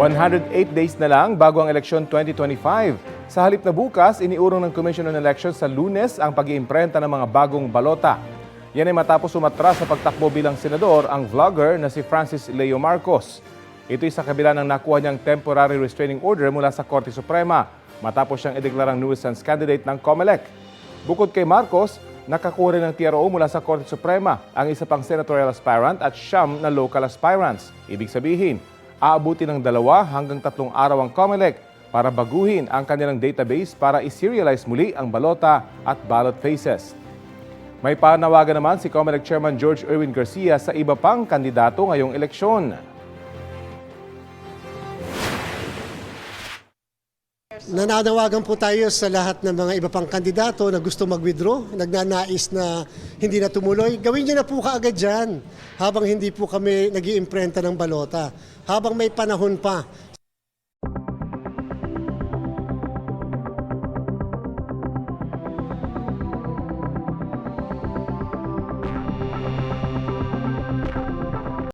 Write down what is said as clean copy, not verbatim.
108 days na lang bago ang eleksyon 2025. Sa halip na bukas, iniurong ng Commission on Elections sa Lunes ang pag-iimprenta ng mga bagong balota. Yan ay matapos umatras sa pagtakbo bilang senador ang vlogger na si Francis Leo Marcos. Ito'y sa kabila ng nakuha niyang temporary restraining order mula sa Korte Suprema matapos siyang ideklarang nuisance candidate ng COMELEC. Bukod kay Marcos, nakakuha rin ng TRO mula sa Korte Suprema ang isa pang senatorial aspirant at 9 na local aspirants. Ibig sabihin, aabuti ng 2 hanggang 3 araw ang COMELEC para baguhin ang kanilang database para i-serialize muli ang balota at ballot faces. May panawagan naman si COMELEC Chairman George Erwin Garcia sa iba pang kandidato ngayong eleksyon. Nananawagan po tayo sa lahat ng mga iba pang kandidato na gusto mag-withdraw, nagnanais na hindi na tumuloy. Gawin niyo na po kaagad dyan habang hindi po kami nag-iimprenta ng balota. Habang may panahon pa